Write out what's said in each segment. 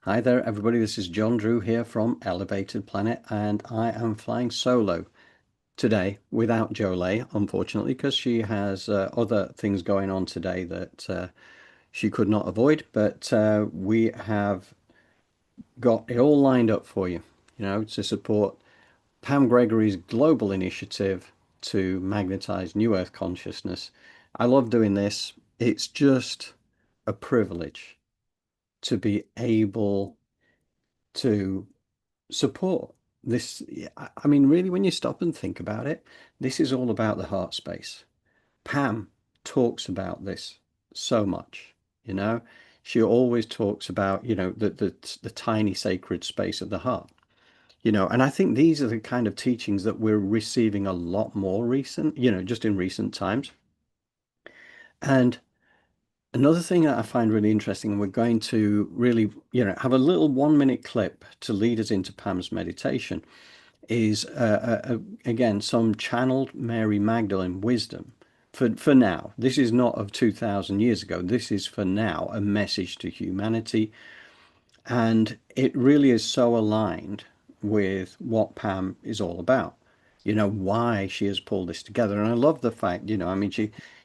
Hi there, everybody. This is John Drew here from Elevated Planet, and I am flying solo today without Jolay, unfortunately, because she has other things going on today that she could not avoid. But we have got it all lined up for you, to support Pam Gregory's global initiative to magnetize New Earth consciousness. I love doing this. It's just a privilege to be able to support this. I mean, really, when you stop and think about it, this is all about the heart space. Pam talks about this so much, you know. She always talks about, the tiny sacred space of the heart, and I think these are the kind of teachings that we're receiving a lot more recent, just in recent times. And another thing that I find really interesting, and we're going to really, have a little 1 minute clip to lead us into Pam's meditation, is again some channeled Mary Magdalene wisdom for now. This is not of 2000 years ago. This is for now, a message to humanity, and it really is so aligned with what Pam is all about. Why she has pulled this together. And I love the fact, I mean,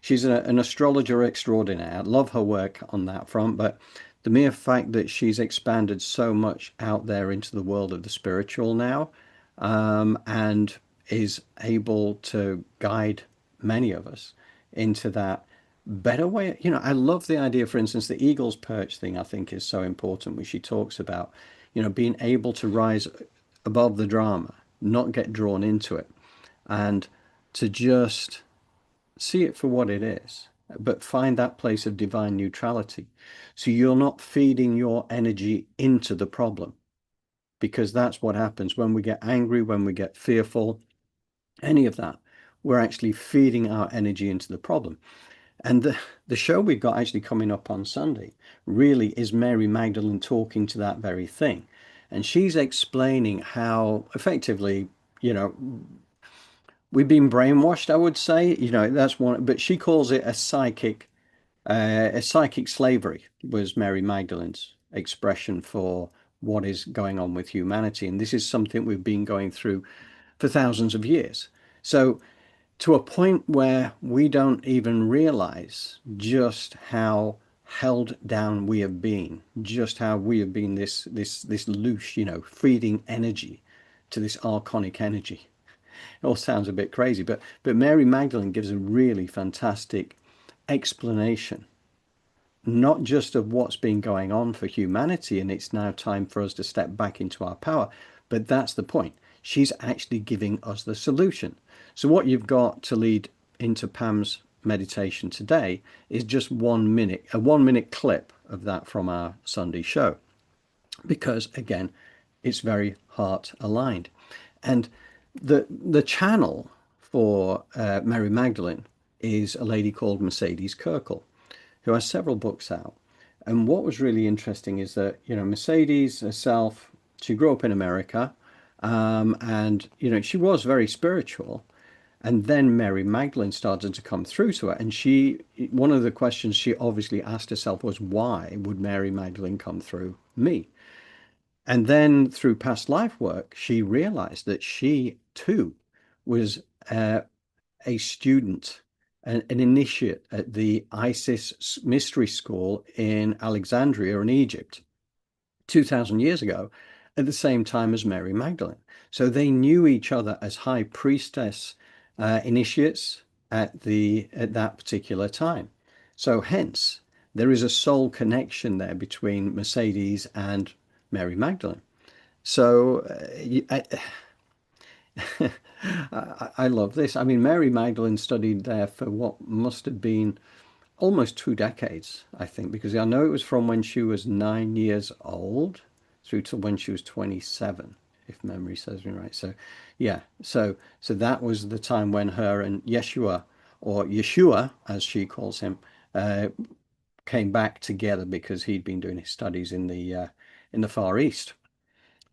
she's an astrologer extraordinaire. I love her work on that front, but the mere fact that she's expanded so much out there into the world of the spiritual now, and is able to guide many of us into that better way. I love the idea, for instance, the eagle's perch thing, I think is so important, which she talks about, being able to rise above the drama, not get drawn into it, and to just see it for what it is, but find that place of divine neutrality. So you're not feeding your energy into the problem, because that's what happens when we get angry, when we get fearful, any of that. We're actually feeding our energy into the problem. And the show we've got actually coming up on Sunday really is Mary Magdalene talking to that very thing. And she's explaining how effectively, you know, we've been brainwashed, I would say. That's one, but she calls it a psychic slavery was Mary Magdalene's expression for what is going on with humanity. And this is something we've been going through for thousands of years. So to a point where we don't even realize just how held down we have been, just how we have been this loose, feeding energy to this archonic energy. It all sounds a bit crazy, but Mary Magdalene gives a really fantastic explanation, not just of what's been going on for humanity, and it's now time for us to step back into our power, but that's the point. She's actually giving us the solution. So what you've got to lead into Pam's meditation today is just 1 minute, a 1 minute clip of that from our Sunday show, because again, it's very heart aligned. And the channel for Mary Magdalene is a lady called Mercedes Kirkle, who has several books out. And what was really interesting is that, Mercedes herself, she grew up in America, and, she was very spiritual. And then Mary Magdalene started to come through to her. And one of the questions she obviously asked herself was, why would Mary Magdalene come through me? And then through past life work, she realized that she too was a student, an initiate at the Isis Mystery School in Alexandria in Egypt 2000 years ago, at the same time as Mary Magdalene. So they knew each other as high priestess initiates at that particular time. So hence, there is a soul connection there between Mercedes and Mary Magdalene. So I love this. I mean, Mary Magdalene studied there for what must have been almost 2 decades, I think, because I know it was from when she was 9 years old through to when she was 27, if memory serves me right. So, yeah, so that was the time when her and Yeshua, or Yeshua as she calls him, uh, came back together because he'd been doing his studies in the Far East.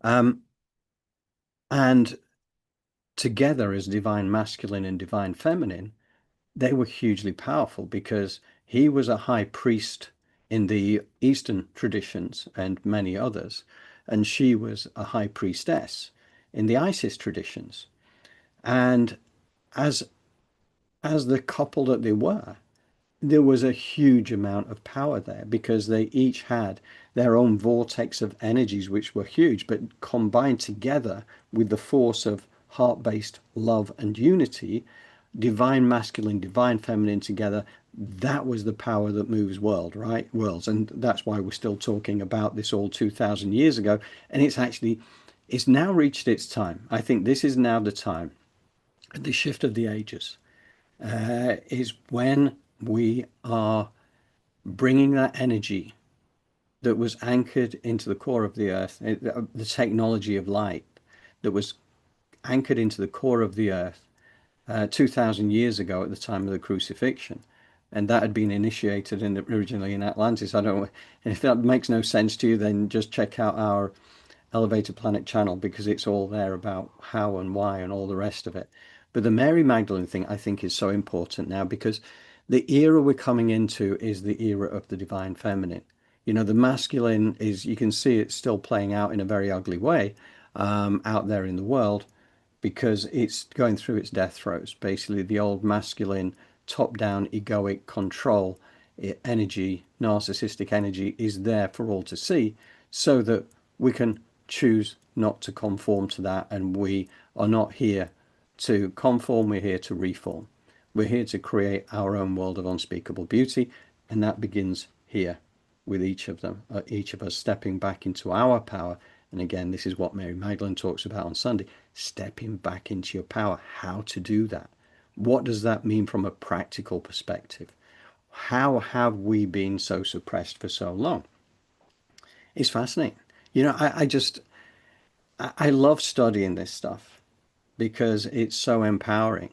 Um, and together as divine masculine and divine feminine, they were hugely powerful because he was a high priest in the Eastern traditions and many others. And she was a high priestess in the Isis traditions. And as the couple that they were, there was a huge amount of power there because they each had their own vortex of energies, which were huge, but combined together with the force of heart-based love and unity, divine masculine, divine feminine together. That was the power that moves worlds. And that's why we're still talking about this all 2000 years ago. And it's now reached its time. I think this is now the time, the shift of the ages, is when we are bringing that energy that was anchored into the core of the earth, the technology of light that was anchored into the core of the earth 2,000 years ago at the time of the crucifixion. And that had been initiated originally in Atlantis. I don't know if that makes no sense to you, then just check out our Elevated Planet channel because it's all there about how and why and all the rest of it. But the Mary Magdalene thing I think is so important now because the era we're coming into is the era of the divine feminine. You know, the masculine is, you can see it's still playing out in a very ugly way out there in the world because it's going through its death throes. Basically, the old masculine, top-down, egoic control energy, narcissistic energy is there for all to see so that we can choose not to conform to that. And we are not here to conform, we're here to reform. We're here to create our own world of unspeakable beauty. And that begins here with each of them, each of us stepping back into our power. And again, this is what Mary Magdalene talks about on Sunday, stepping back into your power. How to do that? What does that mean from a practical perspective? How have we been so suppressed for so long? It's fascinating. You know, I love studying this stuff because it's so empowering.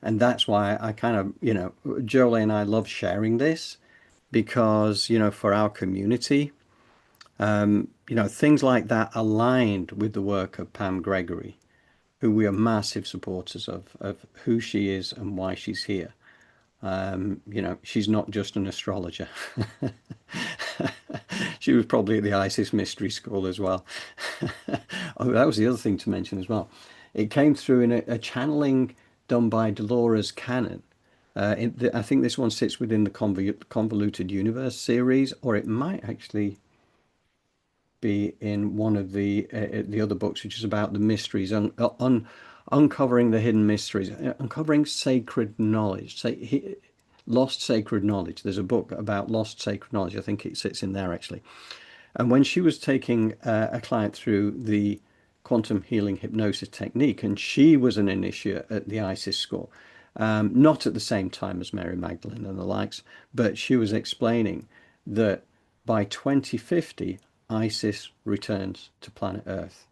And that's why I kind of, you know, Jolie and I love sharing this because, you know, for our community, you know, things like that aligned with the work of Pam Gregory, who we are massive supporters of who she is and why she's here. You know, she's not just an astrologer. She was probably at the ISIS Mystery School as well. Oh, that was the other thing to mention as well. It came through in a channeling done by Dolores Cannon. I think this one sits within the Convoluted Universe series, or it might actually be in one of the other books, which is about the mysteries, uncovering the hidden mysteries, uncovering sacred knowledge, lost sacred knowledge. There's a book about lost sacred knowledge. I think it sits in there actually. And when she was taking a client through the quantum healing hypnosis technique, and she was an initiate at the ISIS school, not at the same time as Mary Magdalene and the likes, but she was explaining that by 2050, ISIS returns to planet Earth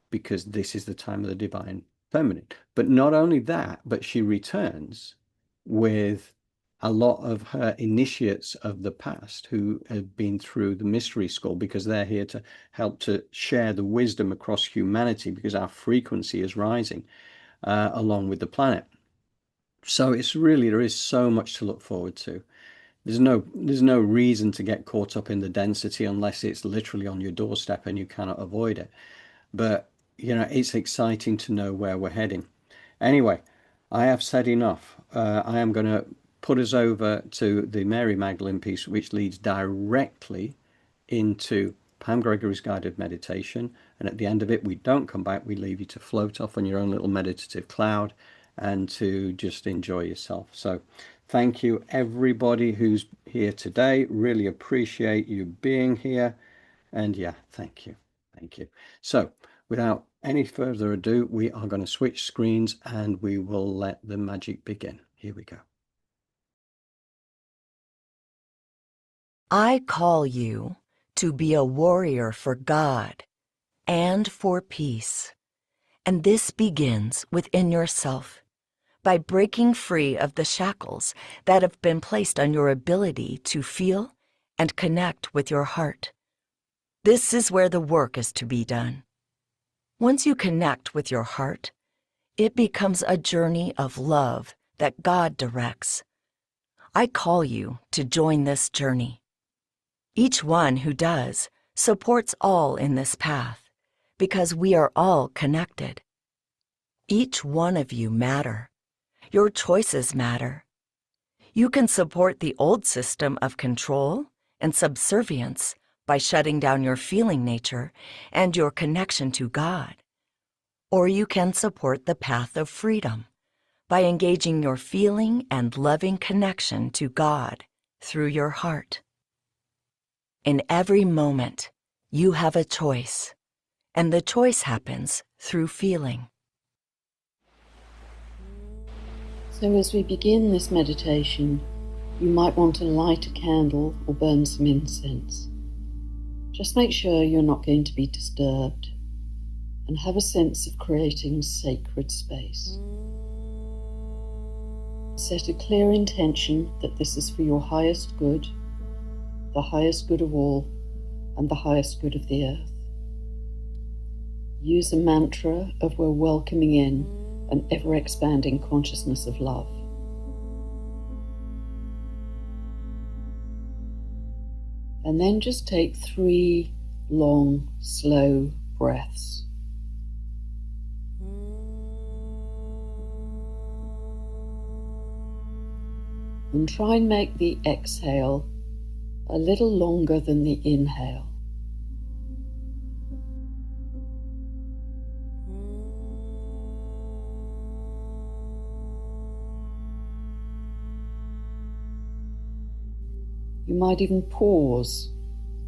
because this is the time of the divine feminine. But not only that, but she returns with a lot of her initiates of the past who have been through the mystery school because they're here to help to share the wisdom across humanity because our frequency is rising along with the planet. So it's really, there is so much to look forward to. There's no reason to get caught up in the density unless it's literally on your doorstep and you cannot avoid it. But you know, it's exciting to know where we're heading. Anyway, I have said enough. I am going to put us over to the Mary Magdalene piece, which leads directly into Pam Gregory's guided meditation. And at the end of it, we don't come back. We leave you to float off on your own little meditative cloud and to just enjoy yourself. So thank you, everybody who's here today. Really appreciate you being here. And yeah, thank you. Thank you. So without any further ado, we are going to switch screens and we will let the magic begin. Here we go. I call you to be a warrior for God and for peace. And this begins within yourself by breaking free of the shackles that have been placed on your ability to feel and connect with your heart. This is where the work is to be done. Once you connect with your heart, it becomes a journey of love that God directs. I call you to join this journey. Each one who does supports all in this path, because we are all connected. Each one of you matter. Your choices matter. You can support the old system of control and subservience by shutting down your feeling nature and your connection to God. Or you can support the path of freedom by engaging your feeling and loving connection to God through your heart. In every moment, you have a choice, and the choice happens through feeling. So as we begin this meditation, you might want to light a candle or burn some incense. Just make sure you're not going to be disturbed, and have a sense of creating sacred space. Set a clear intention that this is for your highest good, the highest good of all, and the highest good of the earth. Use a mantra of we're welcoming in an ever-expanding consciousness of love. And then just take 3 long, slow breaths. And try and make the exhale a little longer than the inhale. You might even pause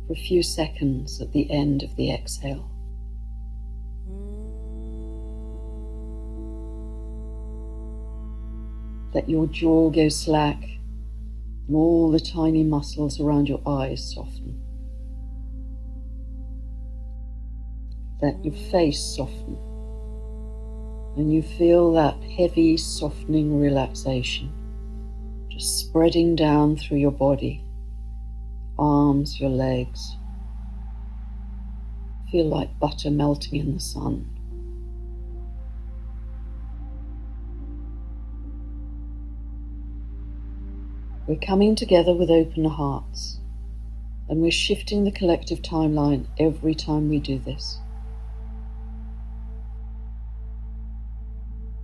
for a few seconds at the end of the exhale. Let your jaw go slack and all the tiny muscles around your eyes soften. Let your face soften, and you feel that heavy, softening relaxation just spreading down through your body, arms, your legs. Feel like butter melting in the sun. We're coming together with open hearts, and we're shifting the collective timeline every time we do this.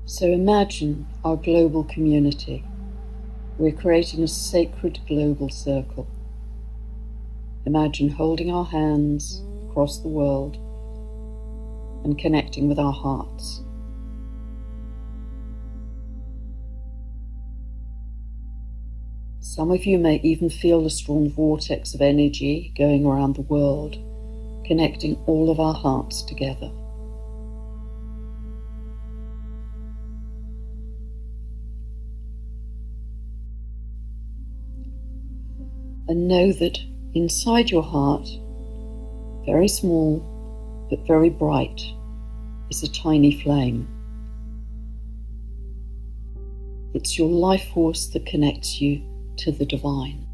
So imagine our global community. We're creating a sacred global circle. Imagine holding our hands across the world and connecting with our hearts. Some of you may even feel a strong vortex of energy going around the world, connecting all of our hearts together. And know that inside your heart, very small but very bright, is a tiny flame. It's your life force that connects you to the divine.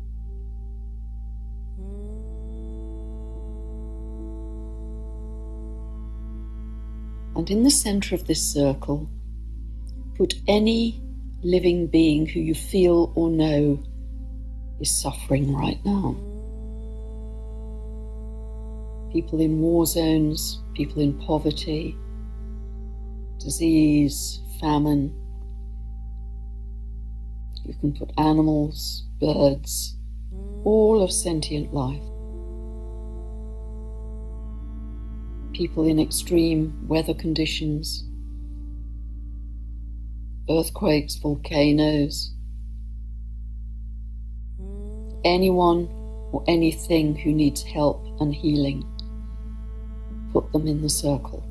And in the center of this circle, put any living being who you feel or know is suffering right now. People in war zones, people in poverty, disease, famine. You can put animals, birds, all of sentient life. People in extreme weather conditions, earthquakes, volcanoes. Anyone or anything who needs help and healing, put them in the circle.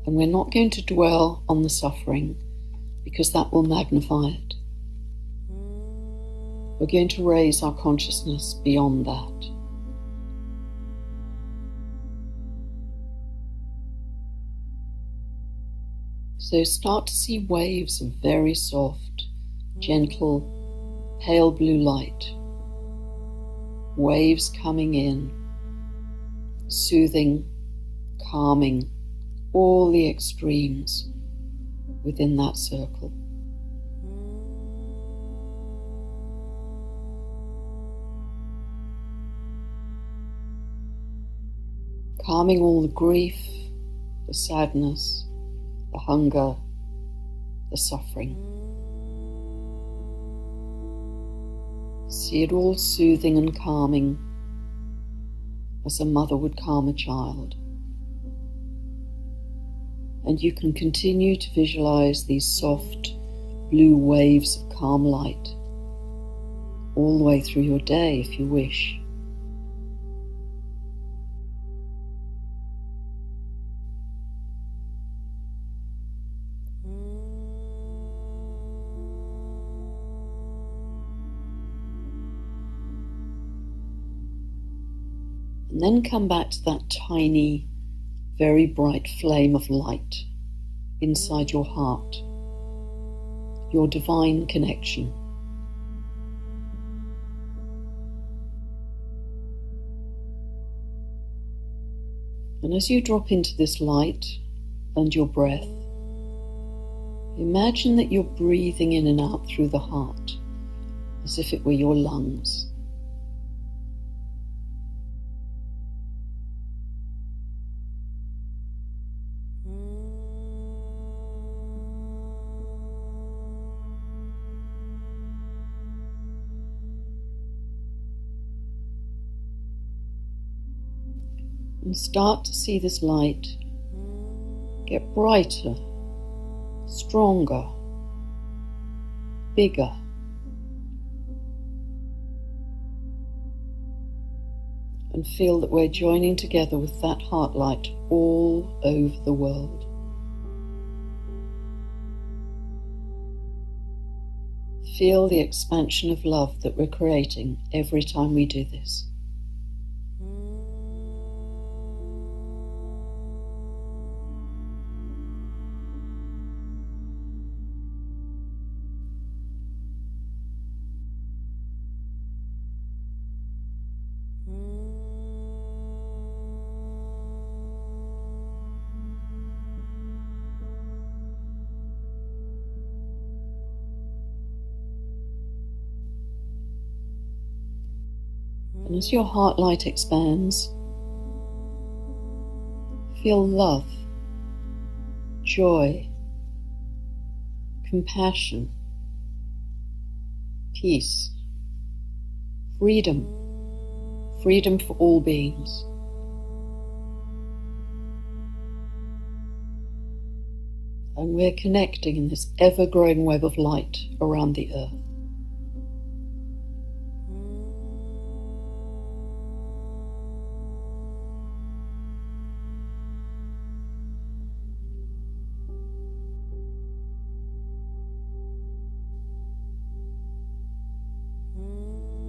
And we're not going to dwell on the suffering, because that will magnify it. We're going to raise our consciousness beyond that. So start to see waves of very soft, gentle, pale blue light. Waves coming in, soothing, calming, all the extremes within that circle. calming all the grief, the sadness, the hunger, the suffering. See it all soothing and calming as a mother would calm a child. And you can continue to visualize these soft blue waves of calm light all the way through your day if you wish. And then come back to that tiny, very bright flame of light inside your heart, your divine connection. And as you drop into this light and your breath, imagine that you're breathing in and out through the heart as if it were your lungs. And start to see this light get brighter, stronger, bigger. And feel that we're joining together with that heart light all over the world. Feel the expansion of love that we're creating every time we do this. And as your heart light expands, feel love, joy, compassion, peace, freedom for all beings. And we're connecting in this ever-growing web of light around the earth.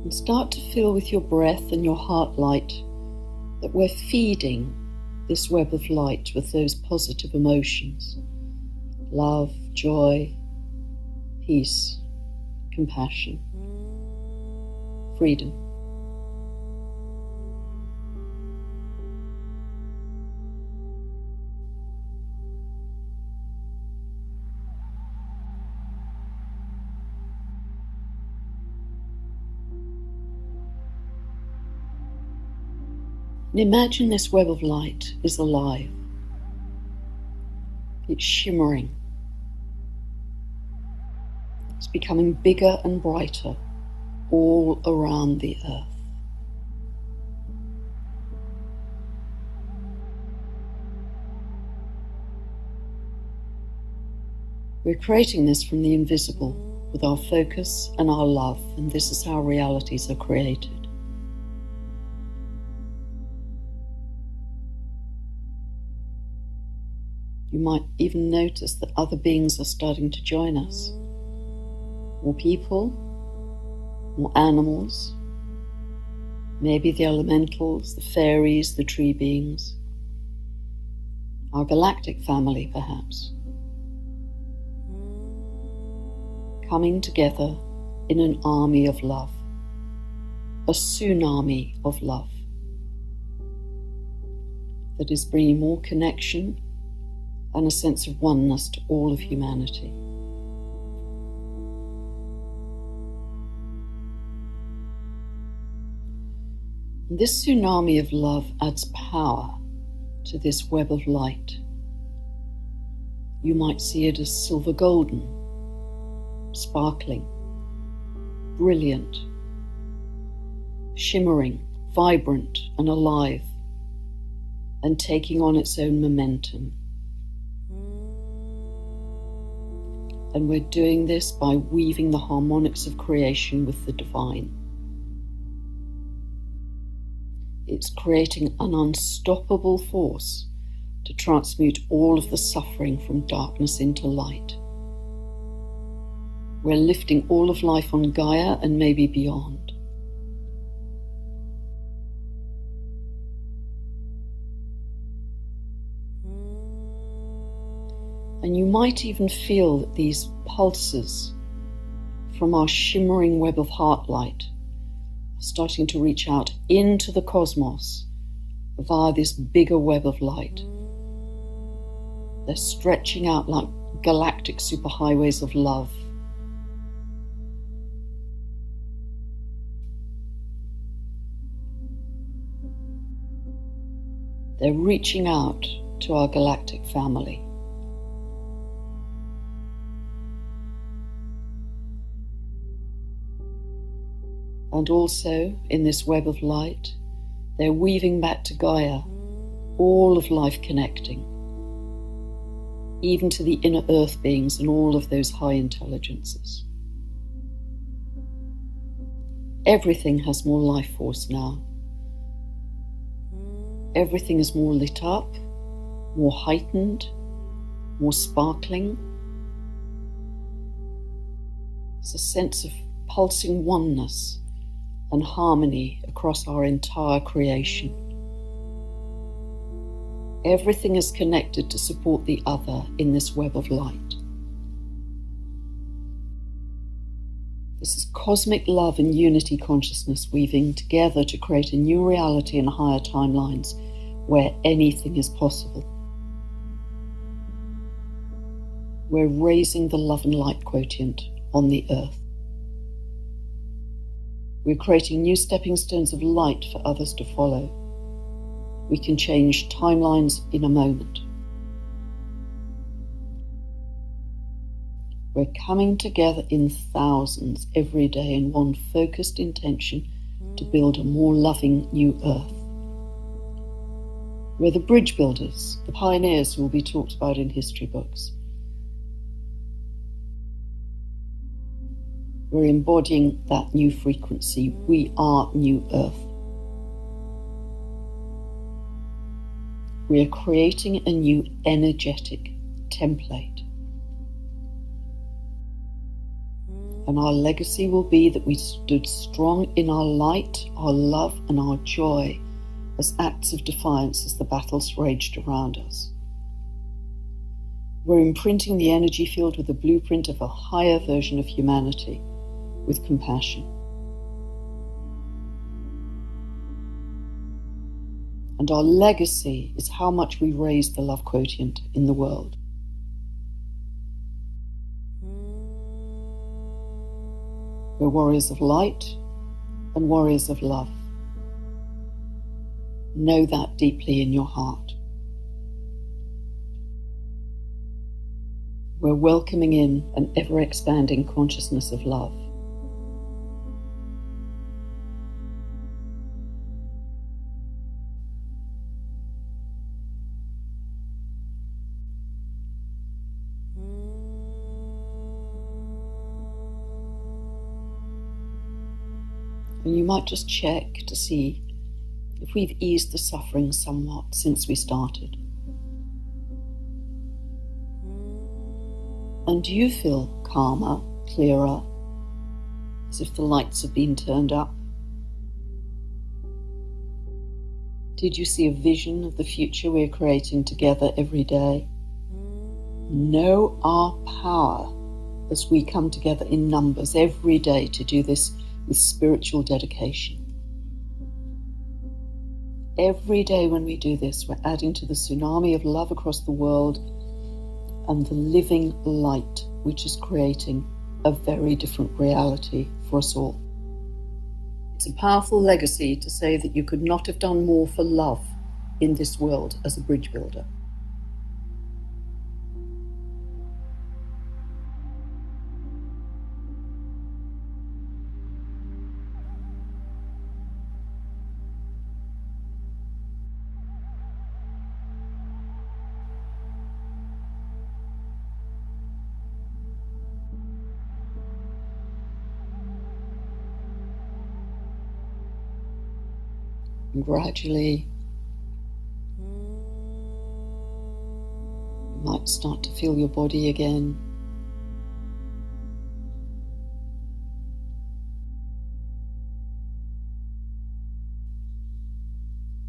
And start to feel with your breath and your heart light that we're feeding this web of light with those positive emotions: love, joy, peace, compassion, freedom. And imagine this web of light is alive. It's shimmering. It's becoming bigger and brighter all around the earth. We're creating this from the invisible with our focus and our love, and this is how realities are created. You might even notice that other beings are starting to join us. More people, more animals, maybe the elementals, the fairies, the tree beings, our galactic family perhaps, coming together in an army of love, a tsunami of love that is bringing more connection and a sense of oneness to all of humanity. And this tsunami of love adds power to this web of light. You might see it as silver golden, sparkling, brilliant, shimmering, vibrant and alive, and taking on its own momentum. And we're doing this by weaving the harmonics of creation with the divine. It's creating an unstoppable force to transmute all of the suffering from darkness into light. We're lifting all of life on Gaia and maybe beyond. And you might even feel that these pulses from our shimmering web of heart light are starting to reach out into the cosmos via this bigger web of light. They're stretching out like galactic superhighways of love. They're reaching out to our galactic family. And also, in this web of light, they're weaving back to Gaia, all of life connecting, even to the inner earth beings and all of those high intelligences. Everything has more life force now. Everything is more lit up, more heightened, more sparkling. There's a sense of pulsing oneness and harmony across our entire creation. Everything is connected to support the other in this web of light. This is cosmic love and unity consciousness weaving together to create a new reality in higher timelines where anything is possible. We're raising the love and light quotient on the earth. We're creating new stepping stones of light for others to follow. We can change timelines in a moment. We're coming together in thousands every day in one focused intention to build a more loving new earth. We're the bridge builders, the pioneers who will be talked about in history books. We're embodying that new frequency. We are New Earth. We are creating a new energetic template. And our legacy will be that we stood strong in our light, our love, and our joy as acts of defiance as the battles raged around us. We're imprinting the energy field with a blueprint of a higher version of humanity, with compassion. And our legacy is how much we raise the love quotient in the world. We're warriors of light and warriors of love. Know that deeply in your heart. We're welcoming in an ever-expanding consciousness of love. And you might just check to see if we've eased the suffering somewhat since we started. And do you feel calmer, clearer, as if the lights have been turned up? Did you see a vision of the future we're creating together every day? Know our power as we come together in numbers every day to do this with spiritual dedication. Every day when we do this, we're adding to the tsunami of love across the world and the living light, which is creating a very different reality for us all. It's a powerful legacy to say that you could not have done more for love in this world as a bridge builder. And gradually, you might start to feel your body again.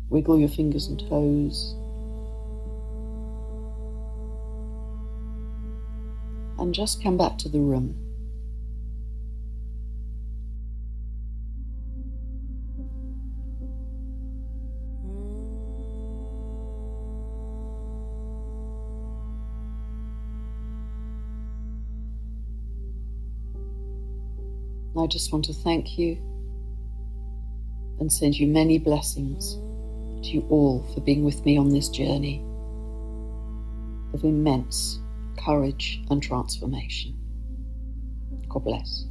Wiggle your fingers and toes. And just come back to the room. I just want to thank you and send you many blessings to you all for being with me on this journey of immense courage and transformation. God bless.